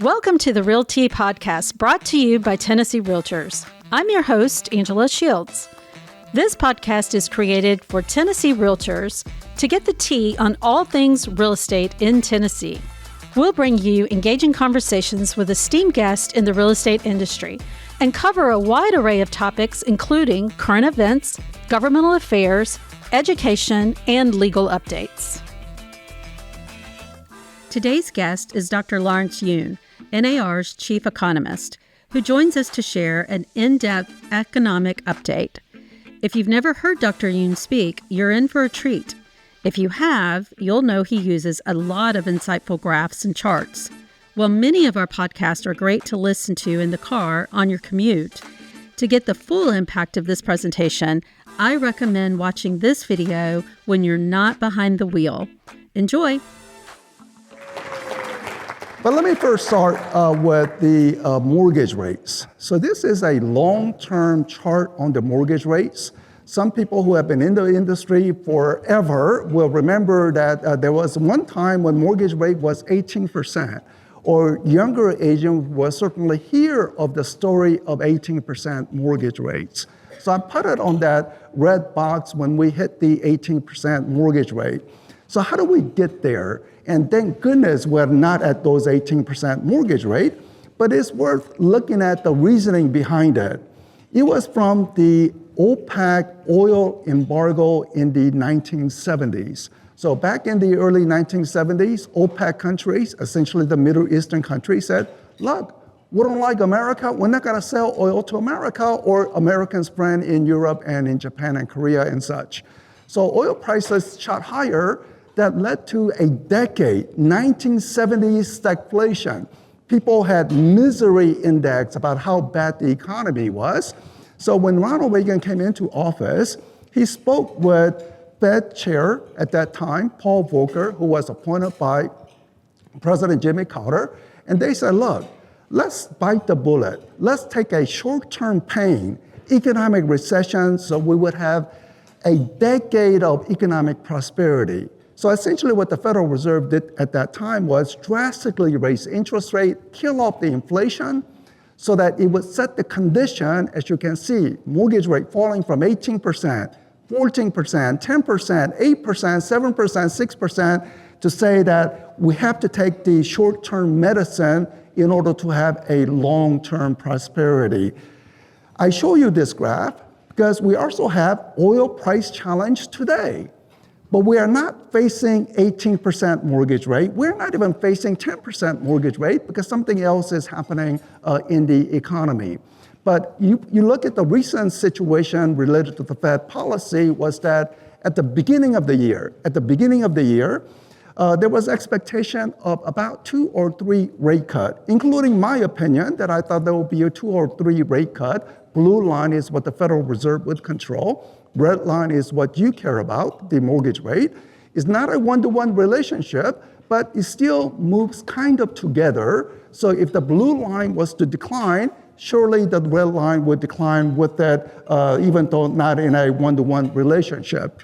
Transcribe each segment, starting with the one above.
Welcome to the RealTea podcast, brought to you by Tennessee Realtors. I'm your host, Angela Shields. This podcast is created for Tennessee Realtors to get the tea on all things real estate in Tennessee. We'll bring you engaging conversations with esteemed guests in the real estate industry and cover a wide array of topics, including current events, governmental affairs, education, and legal updates. Today's guest is Dr. Lawrence Yun, NAR's chief economist, who joins us to share an in-depth economic update. If you've never heard Dr. Yun speak, you're in for a treat. If you have, you'll know he uses a lot of insightful graphs and charts. While many of our podcasts are great to listen to in the car on your commute, to get the full impact of this presentation, I recommend watching this video when you're not behind the wheel. Enjoy! But let me first start with the mortgage rates. So this is a long-term chart on the mortgage rates. Some people who have been in the industry forever will remember that there was one time when mortgage rate was 18%, or younger agents will certainly hear of the story of 18% mortgage rates. So I put it on that red box when we hit the 18% mortgage rate. So how do we get there? And thank goodness we're not at those 18% mortgage rate, but it's worth looking at the reasoning behind it. It was from the OPEC oil embargo in the 1970s. So back in the early 1970s, OPEC countries, essentially the Middle Eastern countries, said, look, we don't like America, we're not gonna sell oil to America or Americans' friend in Europe and in Japan and Korea and such. So oil prices shot higher. That led to a decade, 1970s stagflation. People had misery index about how bad the economy was. So when Ronald Reagan came into office, he spoke with Fed chair at that time, Paul Volcker, who was appointed by President Jimmy Carter. And they said, look, let's bite the bullet. Let's take a short-term pain, economic recession, so we would have a decade of economic prosperity. So essentially what the Federal Reserve did at that time was drastically raise interest rate, kill off the inflation, so that it would set the condition, as you can see, mortgage rate falling from 18%, 14%, 10%, 8%, 7%, 6%, to say that we have to take the short-term medicine in order to have a long-term prosperity. I show you this graph because we also have oil price challenge today. But we are not facing 18% mortgage rate. We're not even facing 10% mortgage rate because something else is happening in the economy. But you look at the recent situation related to the Fed policy was that at the beginning of the year, there was expectation of about 2 or 3 rate cut, including my opinion that I thought there would be a 2 or 3 rate cut. Blue line is what the Federal Reserve would control. Red line is what you care about, the mortgage rate. It's not a one-to-one relationship, but it still moves kind of together. So if the blue line was to decline, surely the red line would decline with that, even though not in a one-to-one relationship.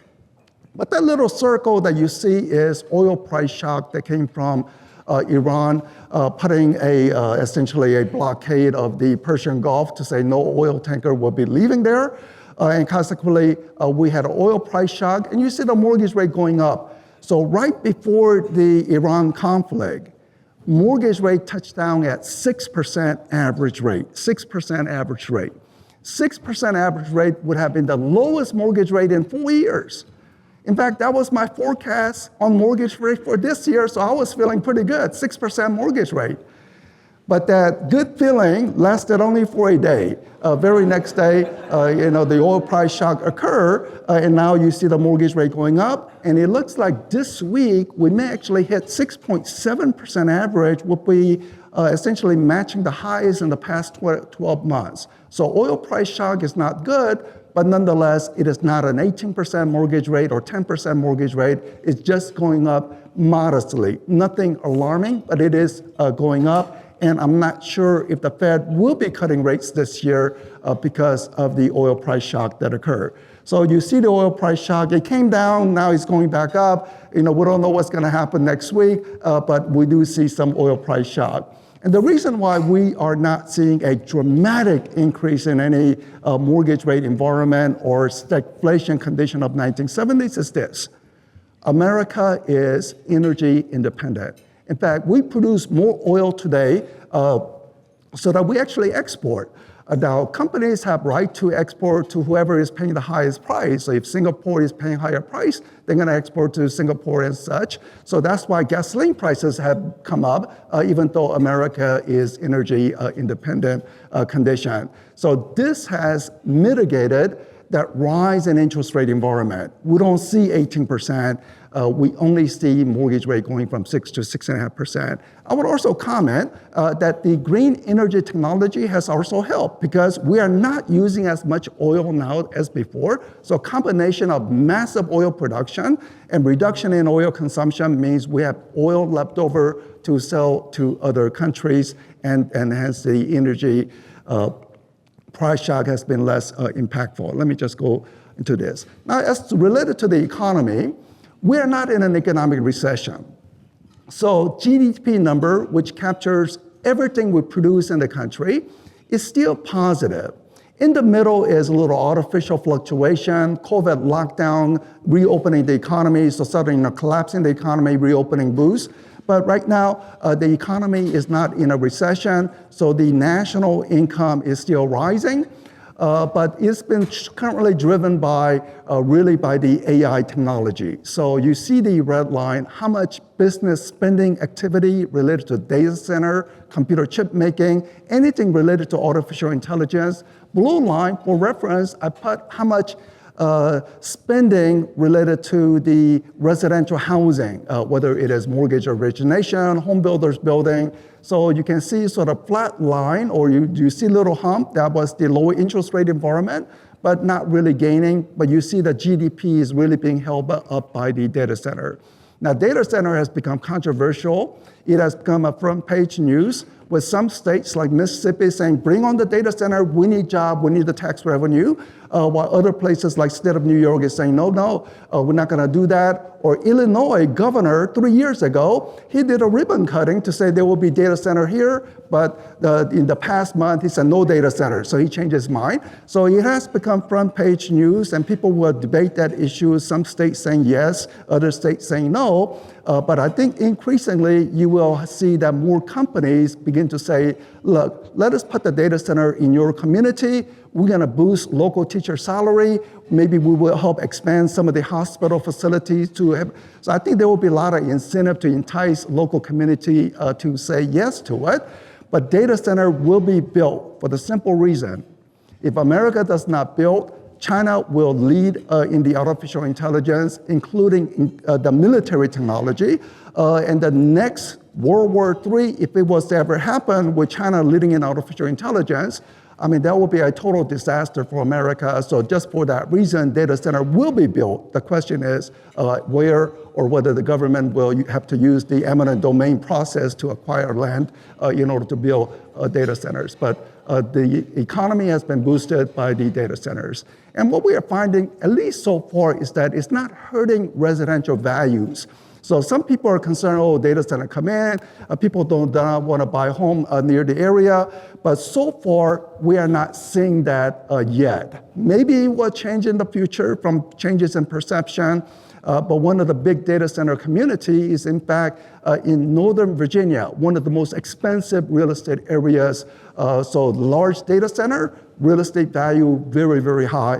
But that little circle that you see is oil price shock that came from Iran putting essentially a blockade of the Persian Gulf to say no oil tanker will be leaving there. And consequently, we had an oil price shock, and you see the mortgage rate going up. So right before the Iran conflict, mortgage rate touched down at 6% average rate, 6% average rate. 6% average rate would have been the lowest mortgage rate in 4 years. In fact, that was my forecast on mortgage rate for this year, so I was feeling pretty good, 6% mortgage rate. But that good feeling lasted only for a day. Very next day, the oil price shock occurred, and now you see the mortgage rate going up. And it looks like this week we may actually hit 6.7% average, will be essentially matching the highs in the past 12 months. So oil price shock is not good, but nonetheless, it is not an 18% mortgage rate or 10% mortgage rate. It's just going up modestly. Nothing alarming, but it is going up. And I'm not sure if the Fed will be cutting rates this year because of the oil price shock that occurred. So you see the oil price shock, it came down, now it's going back up. We don't know what's gonna happen next week, but we do see some oil price shock. And the reason why we are not seeing a dramatic increase in any mortgage rate environment or stagflation condition of 1970s is this. America is energy independent. In fact, we produce more oil today so that we actually export. Now, companies have right to export to whoever is paying the highest price. So if Singapore is paying higher price, they're going to export to Singapore and such. So that's why gasoline prices have come up, even though America is energy independent condition. So this has mitigated that rise in interest rate environment. We don't see 18%. We only see mortgage rate going from 6 to 6.5%. I would also comment that the green energy technology has also helped because we are not using as much oil now as before. So a combination of massive oil production and reduction in oil consumption means we have oil left over to sell to other countries, and hence the energy price shock has been less impactful. Let me just go into this. Now, as related to the economy, we are not in an economic recession. So GDP number, which captures everything we produce in the country, is still positive. In the middle is a little artificial fluctuation, COVID lockdown, reopening the economy, so suddenly collapsing the economy, reopening boost. But right now, the economy is not in a recession, so the national income is still rising. But it's been currently driven by really by the AI technology. So you see the red line, how much business spending activity related to data center, computer chip making, anything related to artificial intelligence. Blue line, for reference, I put how much spending related to the residential housing, whether it is mortgage origination, home builders building. So you can see sort of flat line, or you see little hump, that was the low interest rate environment, but not really gaining. But you see that GDP is really being held up by the data center. Now, data center has become controversial. It has become a front page news with some states like Mississippi saying, bring on the data center, we need job, we need the tax revenue, while other places like state of New York is saying, no, we're not gonna do that. Or Illinois governor 3 years ago, he did a ribbon cutting to say there will be data center here, but in the past month he said no data center, so he changed his mind. So it has become front page news and people will debate that issue, some states saying yes, other states saying no. But I think increasingly you will see that more companies begin to say, look, let us put the data center in your community. We're going to boost local teacher salary. Maybe we will help expand some of the hospital facilities to have. So I think there will be a lot of incentive to entice local community to say yes to it. But data center will be built for the simple reason. If America does not build, China will lead in the artificial intelligence, including the military technology. And the next World War III, if it was to ever happen with China leading in artificial intelligence, I mean, that will be a total disaster for America. So just for that reason, data center will be built. The question is where or whether the government will have to use the eminent domain process to acquire land in order to build data centers. But the economy has been boosted by the data centers. And what we are finding, at least so far, is that it's not hurting residential values. So some people are concerned, oh, data center come in, people don't want to buy a home near the area. But so far, we are not seeing that yet. Maybe it will change in the future from changes in perception. But one of the big data center communities is, in fact, in Northern Virginia, one of the most expensive real estate areas. So large data center, real estate value very, very high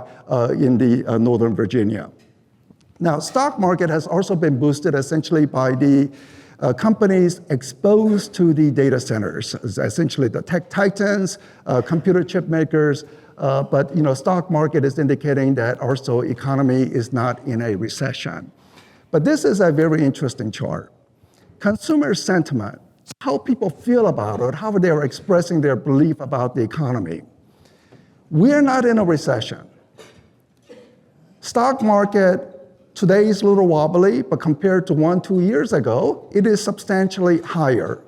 in the Northern Virginia. Now, stock market has also been boosted essentially by the companies exposed to the data centers, essentially the tech titans, computer chip makers. But stock market is indicating that also economy is not in a recession. But this is a very interesting chart. Consumer sentiment, how people feel about it, how they are expressing their belief about the economy. We are not in a recession. Stock market today is a little wobbly, but compared to 1-2 years ago, it is substantially higher.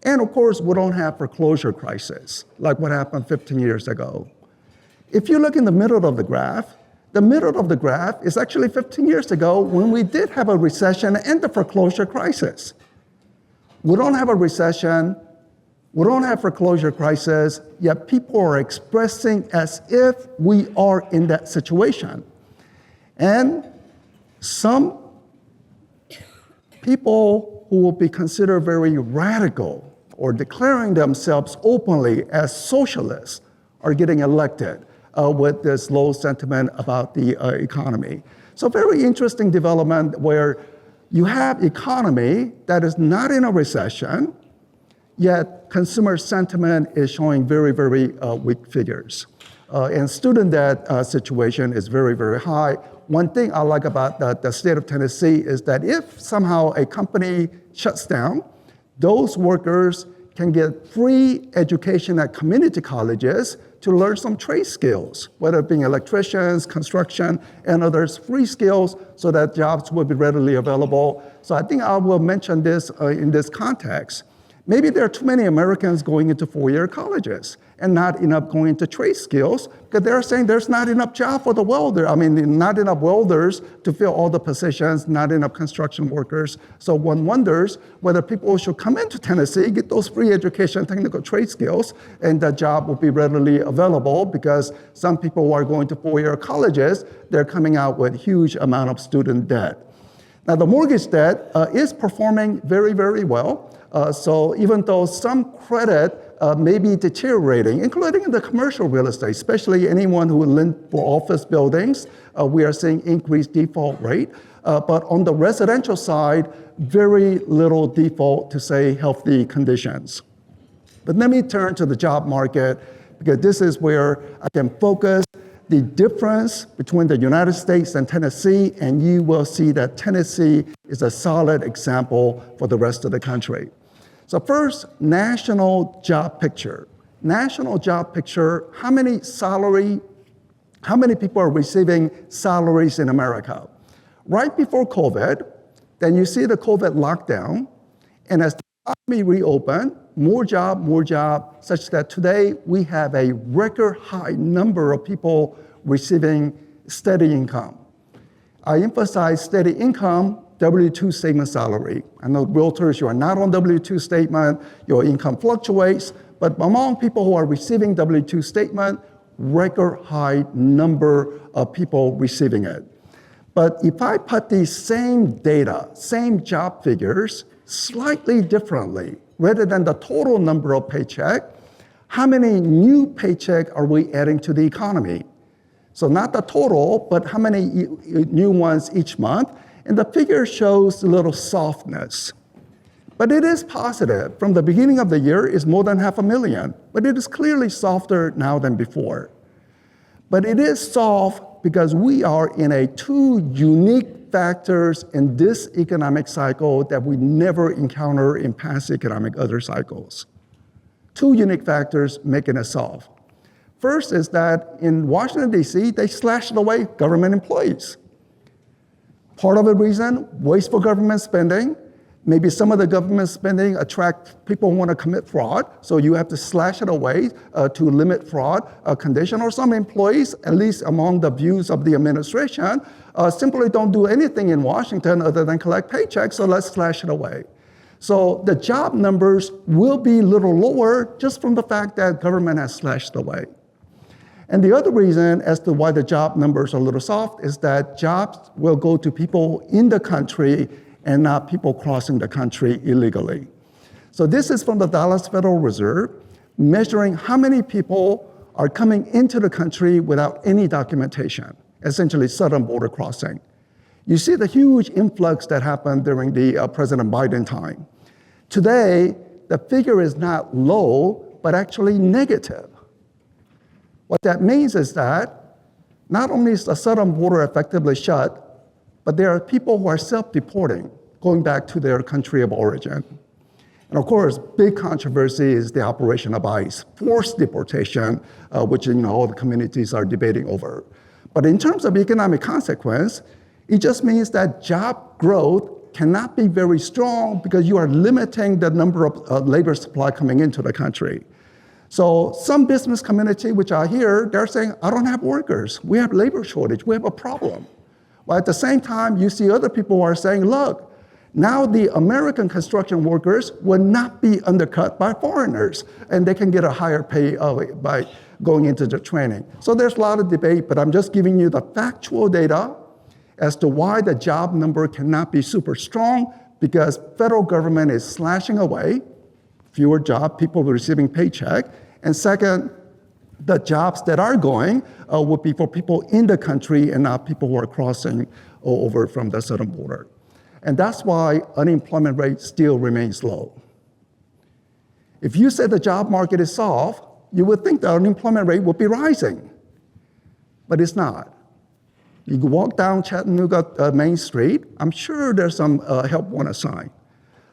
And of course, we don't have foreclosure crisis like what happened 15 years ago. If you look in the middle of the graph is actually 15 years ago when we did have a recession and the foreclosure crisis. We don't have a recession, We don't have foreclosure crisis, yet people are expressing as if we are in that situation. And some people who will be considered very radical or declaring themselves openly as socialists are getting elected with this low sentiment about the economy. So very interesting development where you have economy that is not in a recession, yet consumer sentiment is showing very, very weak figures. And student debt situation is very, very high. One thing I like about the state of Tennessee is that if somehow a company shuts down, those workers can get free education at community colleges to learn some trade skills, whether it being electricians, construction, and others, free skills so that jobs will be readily available. So I think I will mention this in this context. Maybe there are too many Americans going into four-year colleges and not enough going into trade skills because they're saying there's not enough job for the welder. I mean, not enough welders to fill all the positions, not enough construction workers. So one wonders whether people should come into Tennessee, get those free education, technical trade skills, and the job will be readily available because some people who are going to four-year colleges, they're coming out with huge amount of student debt. Now, the mortgage debt is performing very, very well. So even though some credit may be deteriorating, including in the commercial real estate, especially anyone who lend for office buildings, we are seeing increased default rate. But on the residential side, very little default to say healthy conditions. But let me turn to the job market because this is where I can focus the difference between the United States and Tennessee, and you will see that Tennessee is a solid example for the rest of the country. So first, national job picture. National job picture, how many people are receiving salaries in America? Right before COVID, then you see the COVID lockdown, and as the economy reopened, more job, such that today we have a record high number of people receiving steady income. I emphasize steady income, W-2 statement salary. I know realtors, you are not on W-2 statement, your income fluctuates, but among people who are receiving W-2 statement, record high number of people receiving it. But if I put these same data, same job figures, slightly differently, rather than the total number of paycheck, how many new paycheck are we adding to the economy? So not the total, but how many new ones each month? And the figure shows a little softness. But it is positive. From the beginning of the year, it's more than 500,000. But it is clearly softer now than before. But it is soft because we are in a two unique factors in this economic cycle that we never encounter in past economic other cycles. Two unique factors making it soft. First is that in Washington, D.C., they slashed away government employees. Part of the reason, wasteful government spending. Maybe some of the government spending attract people who want to commit fraud, so you have to slash it away to limit fraud condition. Or some employees, at least among the views of the administration, simply don't do anything in Washington other than collect paychecks, so let's slash it away. So the job numbers will be a little lower just from the fact that government has slashed away. And the other reason as to why the job numbers are a little soft is that jobs will go to people in the country and not people crossing the country illegally. So this is from the Dallas Federal Reserve, measuring how many people are coming into the country without any documentation, essentially southern border crossing. You see the huge influx that happened during the President Biden time. Today, the figure is not low, but actually negative. What that means is that not only is the southern border effectively shut, but there are people who are self-deporting, going back to their country of origin. And of course, big controversy is the operation of ICE, forced deportation, which all the communities are debating over. But in terms of economic consequence, it just means that job growth cannot be very strong because you are limiting the number of labor supply coming into the country. So some business community, which are here, they're saying, I don't have workers. We have labor shortage. We have a problem. While at the same time, you see other people who are saying, look, Now the American construction workers will not be undercut by foreigners, and they can get a higher pay by going into the training. So there's a lot of debate, but I'm just giving you the factual data as to why the job number cannot be super strong, because federal government is slashing away, fewer jobs, people receiving paycheck. And second, the jobs that are going will be for people in the country and not people who are crossing over from the southern border. And that's why unemployment rate still remains low. If you say the job market is soft, you would think the unemployment rate would be rising, but it's not. You can walk down Chattanooga Main Street, I'm sure there's some help wanted sign.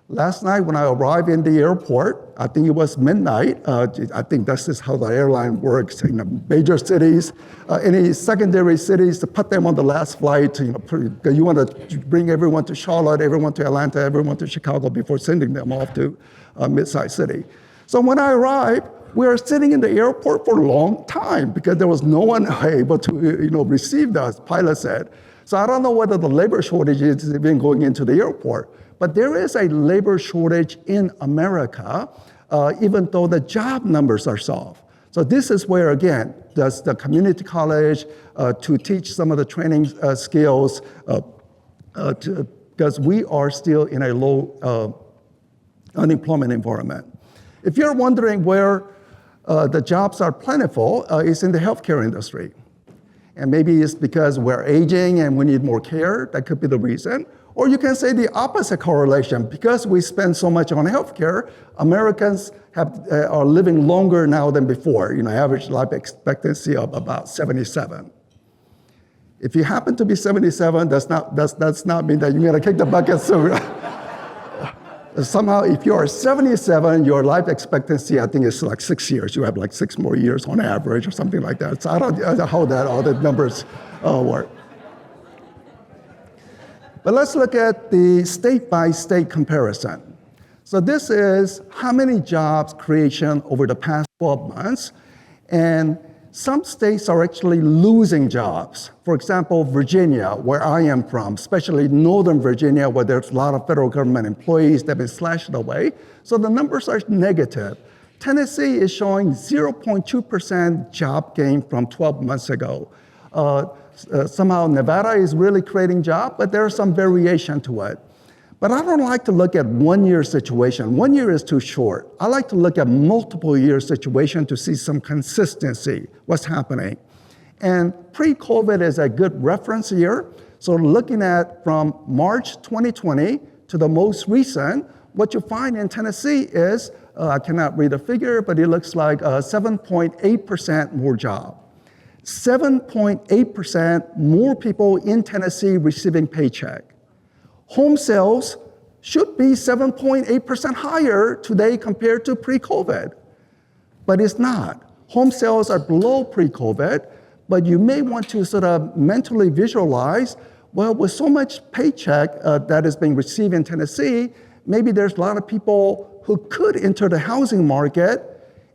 Last night when I arrived in the airport, I think it was midnight. I think that's just how the airline works in the major cities. Any secondary cities, to put them on the last flight, you want to bring everyone to Charlotte, everyone to Atlanta, everyone to Chicago before sending them off to a mid-sized city. So when I arrived, we were sitting in the airport for a long time because there was no one able to receive us, pilot said. So I don't know whether the labor shortage is even going into the airport. But there is a labor shortage in America, even though the job numbers are soft. So this is where, again, does the community college to teach some of the training skills, because we are still in a low unemployment environment. If you're wondering where the jobs are plentiful, it's in the healthcare industry. And maybe it's because we're aging and we need more care. That could be the reason. Or you can say the opposite correlation. Because we spend so much on healthcare, Americans are living longer now than before. Average life expectancy of about 77. If you happen to be 77, that's not mean that you're going to kick the bucket. So somehow, if you are 77, your life expectancy, I think, is like 6 years. You have like 6 more years on average or something like that. So I don't know how all the numbers work. But let's look at the state-by-state comparison. So this is how many jobs creation over the past 12 months. And some states are actually losing jobs. For example, Virginia, where I am from, especially Northern Virginia, where there's a lot of federal government employees that have been slashed away. So the numbers are negative. Tennessee is showing 0.2% job gain from 12 months ago. Somehow Nevada is really creating jobs, but there's some variation to it. But I don't like to look at 1 year situation. 1 year is too short. I like to look at multiple year situation to see some consistency, what's happening. And pre-COVID is a good reference year. So looking at from March 2020 to the most recent, what you find in Tennessee is, I cannot read the figure, but it looks like 7.8% more job. 7.8% more people in Tennessee receiving paycheck. Home sales should be 7.8% higher today compared to pre-COVID, but it's not. Home sales are below pre-COVID, but you may want to sort of mentally visualize, well, with so much paycheck that is being received in Tennessee, maybe there's a lot of people who could enter the housing market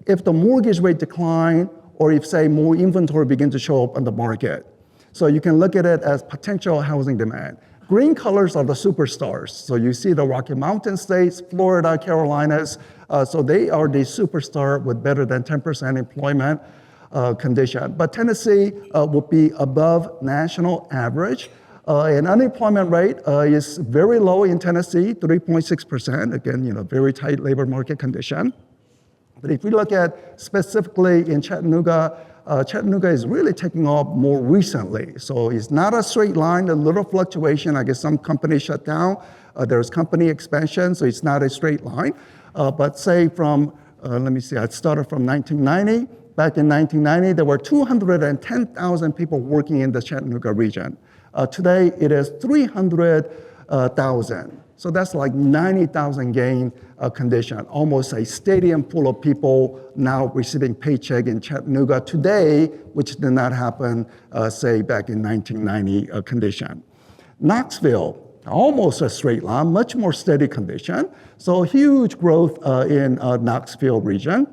if the mortgage rate decline or if, say, more inventory begins to show up on the market. So you can look at it as potential housing demand. Green colors are the superstars. So you see the Rocky Mountain states, Florida, Carolinas. So they are the superstar with better than 10% employment condition. But Tennessee will be above national average. And unemployment rate is very low in Tennessee, 3.6%. Again, very tight labor market condition. But if we look at specifically in Chattanooga, Chattanooga is really taking off more recently. So it's not a straight line, a little fluctuation. I guess some companies shut down. There's company expansion, so it's not a straight line. But say from, let me see, I started from 1990. Back in 1990, there were 210,000 people working in the Chattanooga region. Today, it is 300,000. So that's like 90,000 gain condition, almost a stadium full of people now receiving paycheck in Chattanooga today, which did not happen, say, back in 1990 condition. Knoxville, almost a straight line, much more steady condition. So huge growth in Knoxville region.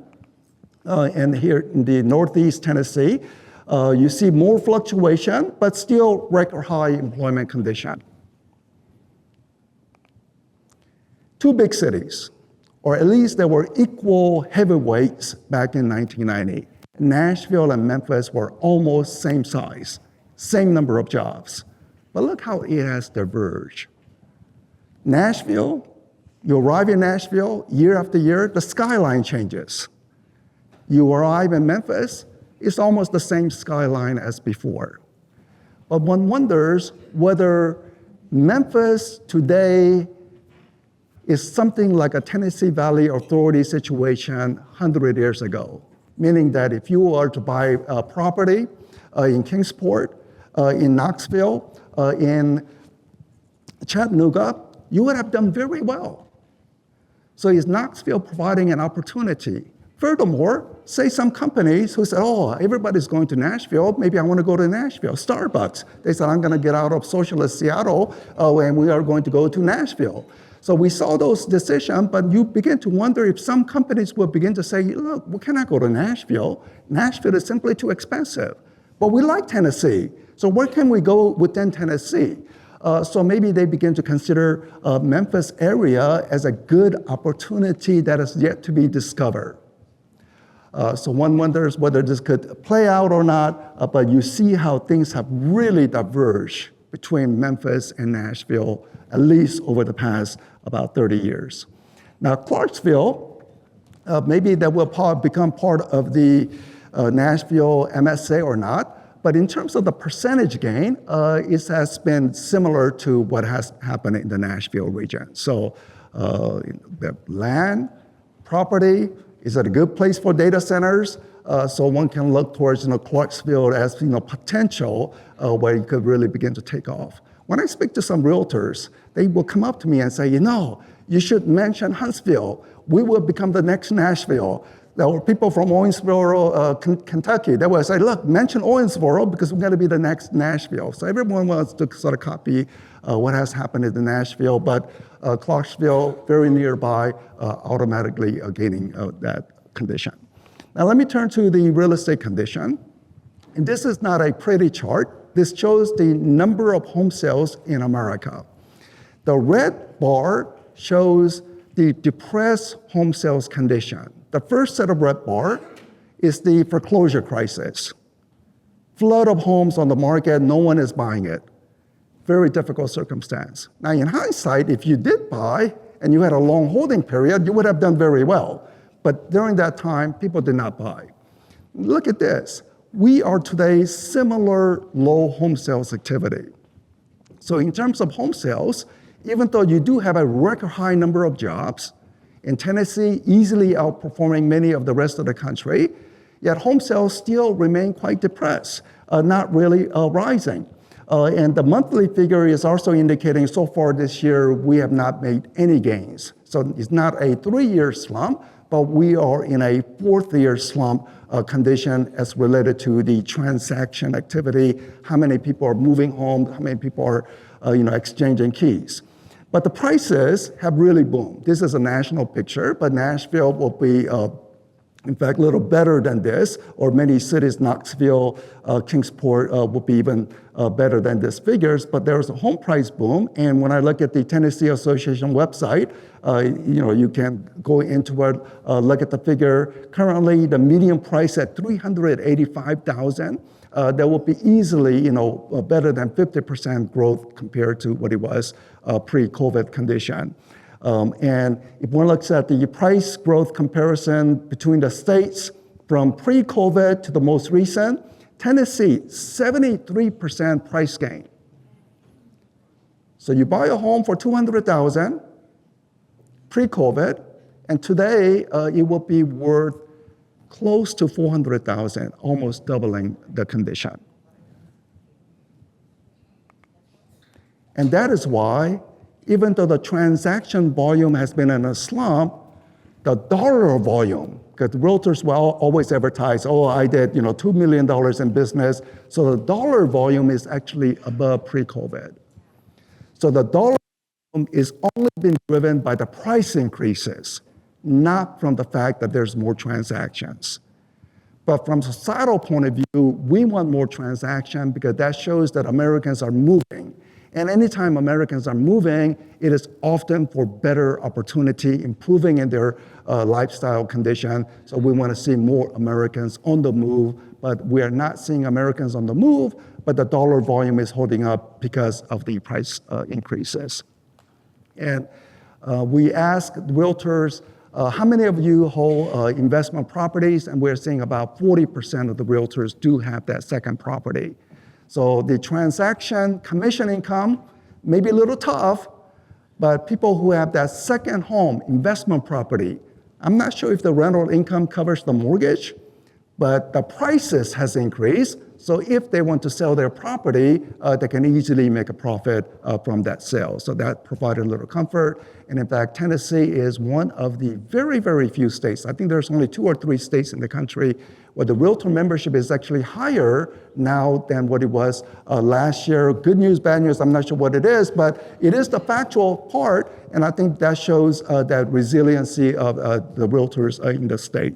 And here in the Northeast Tennessee, you see more fluctuation, but still record high employment condition. two big cities, or at least they were equal heavyweights back in 1990. Nashville and Memphis were almost same size, same number of jobs. But look how it has diverged. Nashville, you arrive in Nashville year after year, the skyline changes. You arrive in Memphis, it's almost the same skyline as before. But one wonders whether Memphis today is something like a Tennessee Valley Authority situation 100 years ago, meaning that if you were to buy a property in Kingsport, in Knoxville, in Chattanooga, you would have done very well. So is Knoxville providing an opportunity? Furthermore, say some companies who said, oh, everybody's going to Nashville, maybe I want to go to Nashville. Starbucks, they said, I'm going to get out of socialist Seattle and we are going to go to Nashville. So we saw those decisions, but you begin to wonder if some companies will begin to say, look, we cannot go to Nashville. Nashville is simply too expensive. But we like Tennessee. So where can we go within Tennessee? So maybe they begin to consider Memphis area as a good opportunity that is yet to be discovered. So one wonders whether this could play out or not, but you see how things have really diverged between Memphis and Nashville, at least over the past about 30 years. Now, Clarksville, maybe that will become part of the Nashville MSA or not, but in terms of the percentage gain, it has been similar to what has happened in the Nashville region. So the land, property, is it a good place for data centers? So one can look towards Clarksville as potential where it could really begin to take off. When I speak to some realtors, they will come up to me and say, you should mention Huntsville. We will become the next Nashville. There were people from Owensboro, Kentucky. They will say, look, mention Owensboro because we're going to be the next Nashville. So everyone wants to sort of copy what has happened in Nashville, but Clarksville, very nearby, automatically gaining that condition. Now let me turn to the real estate condition. And this is not a pretty chart. This shows the number of home sales in America. The red bar shows the depressed home sales condition. The first set of red bar is the foreclosure crisis. Flood of homes on the market, no one is buying it. Very difficult circumstance. Now in hindsight, if you did buy and you had a long holding period, you would have done very well. But during that time, people did not buy. Look at this. We are today similar low home sales activity. So in terms of home sales, even though you do have a record high number of jobs, in Tennessee easily outperforming many of the rest of the country, yet home sales still remain quite depressed, not really rising. And the monthly figure is also indicating so far this year we have not made any gains. So it's not a 3-year slump, but we are in a 4th-year slump condition as related to the transaction activity, how many people are moving home, how many people are exchanging keys. But the prices have really boomed. This is a national picture, but Nashville will be, in fact, a little better than this, or many cities, Knoxville, Kingsport, will be even better than these figures. But there's a home price boom, and when I look at the Tennessee Association website, you can go into it, look at the figure. Currently, the median price at $385,000. That will be easily, better than 50% growth compared to what it was pre-COVID condition. And if one looks at the price growth comparison between the states from pre-COVID to the most recent, Tennessee, 73% price gain. So you buy a home for $200,000 pre-COVID, and today it will be worth close to $400,000, almost doubling the condition. And that is why, even though the transaction volume has been in a slump, the dollar volume, because realtors will always advertise, I did $2 million in business, so the dollar volume is actually above pre-COVID. So the dollar volume is only been driven by the price increases, not from the fact that there's more transactions. But from a societal point of view, we want more transaction because that shows that Americans are moving. And anytime Americans are moving, it is often for better opportunity, improving in their lifestyle condition. So we want to see more Americans on the move, but we are not seeing Americans on the move, but the dollar volume is holding up because of the price increases. And we asked realtors, how many of you hold investment properties? And we're seeing about 40% of the realtors do have that second property. So the transaction commission income may be a little tough, but people who have that second home investment property, I'm not sure if the rental income covers the mortgage, but the prices has increased. So if they want to sell their property, they can easily make a profit from that sale. So that provided a little comfort. And in fact, Tennessee is one of the very, very few states. I think there's only 2 or 3 states in the country where the realtor membership is actually higher now than what it was last year. Good news, bad news, I'm not sure what it is, but it is the factual part. And I think that shows that resiliency of the realtors in the state.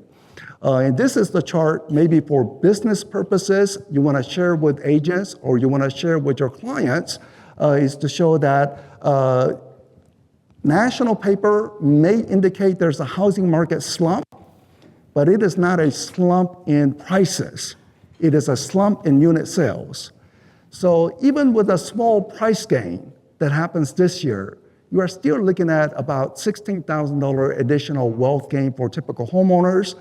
And this is the chart maybe for business purposes. You want to share with agents or you want to share with your clients is to show that national paper may indicate there's a housing market slump, but it is not a slump in prices. It is a slump in unit sales. So even with a small price gain that happens this year, you are still looking at about $16,000 additional wealth gain for typical homeowners.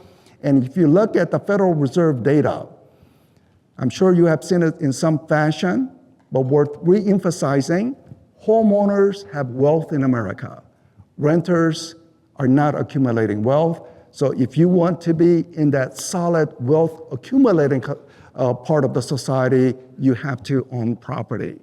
And if you look at the Federal Reserve data, I'm sure you have seen it in some fashion, but worth re-emphasizing, homeowners have wealth in America. Renters are not accumulating wealth. So if you want to be in that solid wealth accumulating part of the society, you have to own property.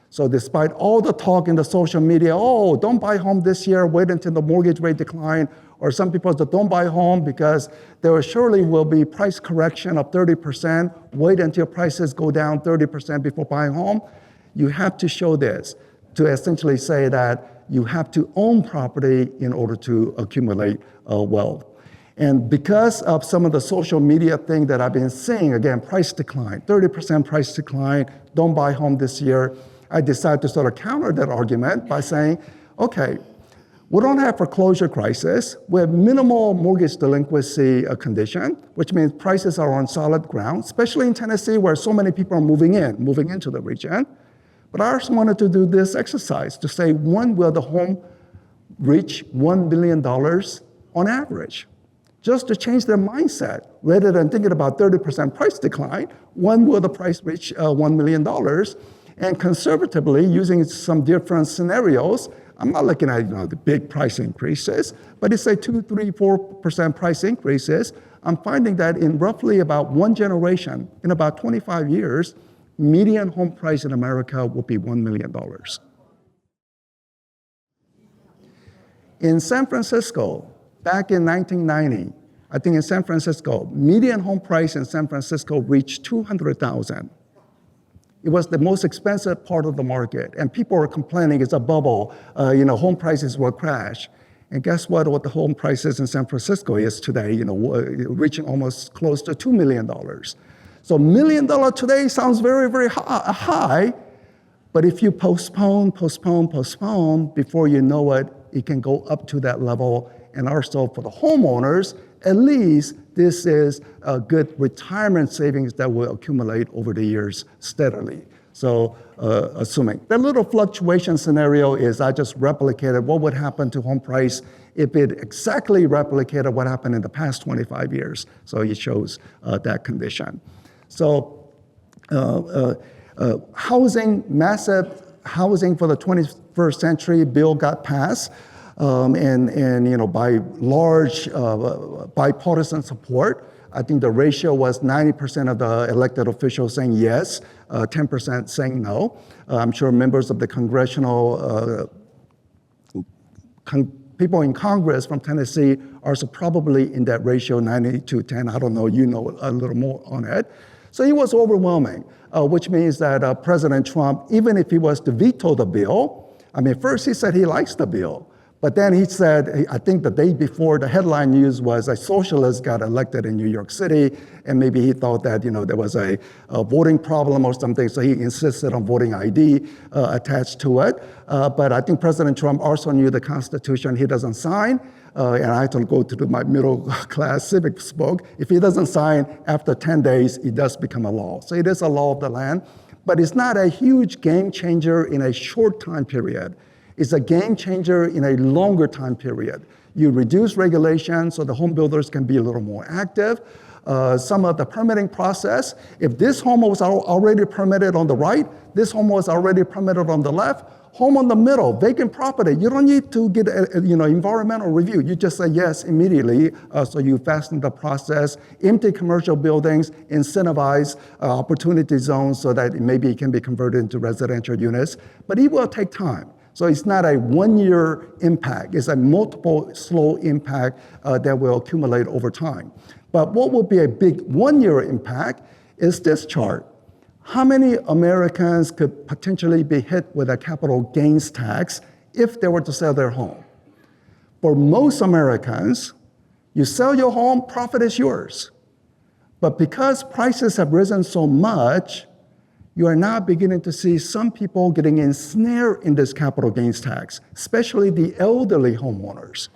So despite all the talk in the social media, oh, don't buy home this year, wait until the mortgage rate decline, or some people say don't buy home because there surely will be price correction of 30%, wait until prices go down 30% before buying home. You have to show this to essentially say that you have to own property in order to accumulate wealth. And because of some of the social media thing that I've been seeing, again, price decline, 30% price decline, don't buy home this year, I decided to sort of counter that argument by saying, okay, we don't have foreclosure crisis. We have minimal mortgage delinquency condition, which means prices are on solid ground, especially in Tennessee where so many people are moving into the region. But I also wanted to do this exercise to say, when will the home reach $1 billion on average? Just to change their mindset, rather than thinking about 30% price decline, when will the price reach $1 million? And conservatively, using some different scenarios, I'm not looking at the big price increases, but it's a 2, 3, 4% price increases. I'm finding that in roughly about one generation, in about 25 years, median home price in America will be $1 million. In San Francisco, back in 1990, I think in San Francisco, median home price in San Francisco reached $200,000. It was the most expensive part of the market, and people were complaining it's a bubble. Home prices will crash. And guess what the home prices in San Francisco is today? Reaching almost close to $2 million. So $1 million today sounds very, very high, but if you postpone, before you know it, it can go up to that level. And also for the homeowners, at least this is a good retirement savings that will accumulate over the years steadily. So assuming that little fluctuation scenario is I just replicated what would happen to home price if it exactly replicated what happened in the past 25 years. So it shows that condition. So housing, massive housing for the 21st century bill got passed. And by large bipartisan support. I think the ratio was 90% of the elected officials saying yes, 10% saying no. I'm sure members of the congressional people in Congress from Tennessee are probably in that ratio 90 to 10. I don't know, you know a little more on it. So it was overwhelming, which means that President Trump, even if he was to veto the bill, first he said he likes the bill. But then he said, I think the day before, the headline news was a socialist got elected in New York City, and maybe he thought that there was a voting problem or something, so he insisted on voting ID attached to it. But I think President Trump also knew the Constitution he doesn't sign, and I had to go to my middle class civics book. If he doesn't sign, after 10 days, it does become a law. So it is a law of the land, but it's not a huge game changer in a short time period. It's a game changer in a longer time period. You reduce regulation so the home builders can be a little more active. Some of the permitting process, if this home was already permitted on the right, this home was already permitted on the left, home on the middle, vacant property, you don't need to get environmental review. You just say yes immediately, so you fasten the process. Empty commercial buildings, incentivize opportunity zones so that maybe it can be converted into residential units, but it will take time. So it's not a one-year impact. It's a multiple slow impact that will accumulate over time. But what will be a big one-year impact is this chart. How many Americans could potentially be hit with a capital gains tax if they were to sell their home? For most Americans, you sell your home, profit is yours. But because prices have risen so much, you are now beginning to see some people getting ensnared in this capital gains tax, especially the elderly homeowners.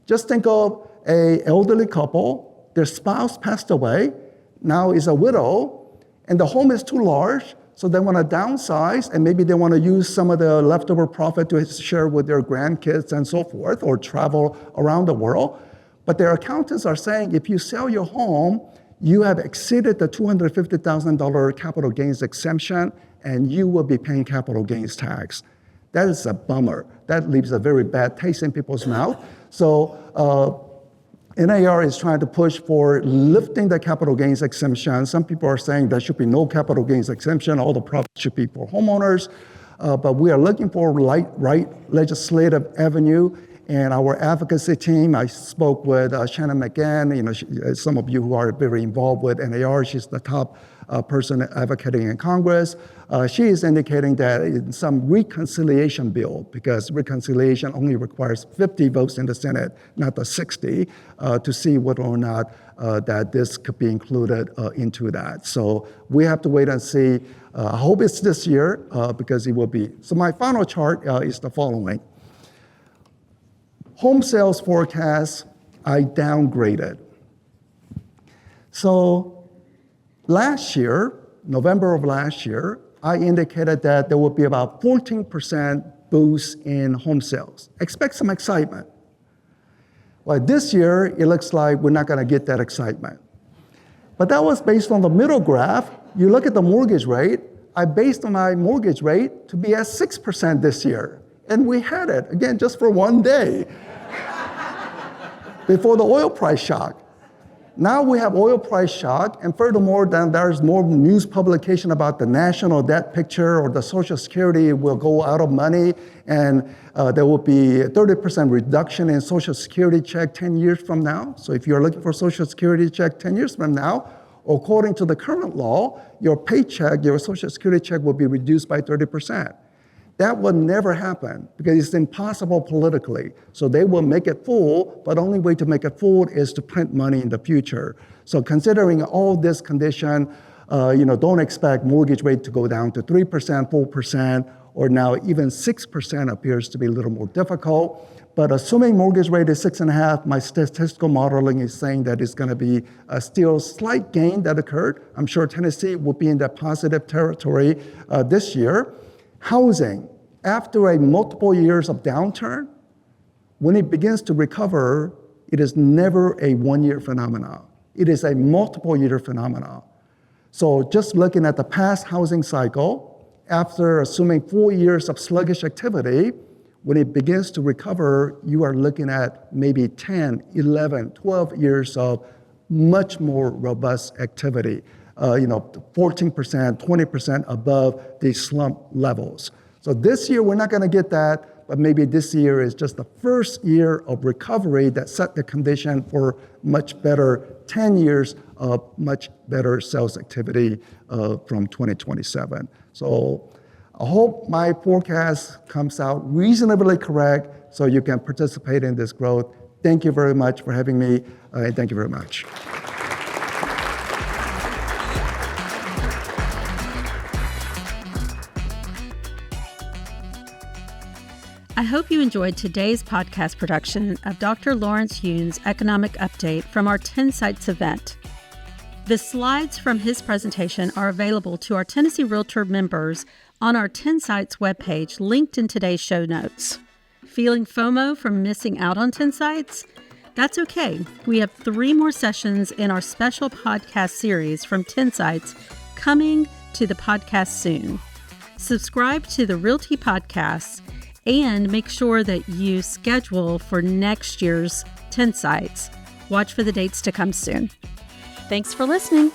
Just think of an elderly couple, their spouse passed away, now is a widow, and the home is too large, so they want to downsize, and maybe they want to use some of the leftover profit to share with their grandkids and so forth, or travel around the world. But their accountants are saying if you sell your home, you have exceeded the $250,000 capital gains exemption, and you will be paying capital gains tax. That is a bummer. That leaves a very bad taste in people's mouth. So NAR is trying to push for lifting the capital gains exemption. Some people are saying there should be no capital gains exemption. All the profit should be for homeowners. But we are looking for right legislative avenue. And our advocacy team, I spoke with Shannon McGann, some of you who are very involved with NAR, she's the top person advocating in Congress. She is indicating that in some reconciliation bill, because reconciliation only requires 50 votes in the Senate, not the 60, to see whether or not that this could be included into that. So we have to wait and see. I hope it's this year, because it will be. So my final chart is the following. Home sales forecast, I downgraded. So last year, November of last year, I indicated that there would be about 14% boost in home sales. Expect some excitement. Well, this year, it looks like we're not going to get that excitement. But that was based on the middle graph. You look at the mortgage rate, I based my mortgage rate to be at 6% this year. And we had it, again, just for one day before the oil price shock. Now we have oil price shock, and furthermore, then there's more news publication about the national debt picture, or the Social Security will go out of money, and there will be a 30% reduction in Social Security check 10 years from now. So if you're looking for Social Security check 10 years from now, according to the current law, your paycheck, your Social Security check will be reduced by 30%. That would never happen because it's impossible politically. So they will make it full, but the only way to make it full is to print money in the future. So considering all this condition, don't expect mortgage rate to go down to 3%, 4%, or now even 6% appears to be a little more difficult. But assuming mortgage rate is 6.5, my statistical modeling is saying that it's going to be a still slight gain that occurred. I'm sure Tennessee will be in that positive territory this year. Housing, after a multiple years of downturn, when it begins to recover, it is never a one-year phenomenon. It is a multiple-year phenomenon. So just looking at the past housing cycle, after assuming 4 years of sluggish activity, when it begins to recover, you are looking at maybe 10, 11, 12 years of much more robust activity. 14%, 20% above the slump levels. So this year, we're not going to get that, but maybe this year is just the first year of recovery that set the condition for much better 10 years of much better sales activity from 2027. So I hope my forecast comes out reasonably correct. so you can participate in this growth. Thank you very much for having me, and thank you very much. I hope you enjoyed today's podcast production of Dr. Lawrence Yune's Economic Update from our 10 Sites event. The slides from his presentation are available to our Tennessee Realtor members on our 10 Sites webpage linked in today's show notes. Feeling FOMO from missing out on 10 Sites? That's okay. We have 3 more sessions in our special podcast series from 10 Sites coming to the podcast soon. Subscribe to the RealTea podcast and make sure that you schedule for next year's 10 Sites. Watch for the dates to come soon. Thanks for listening.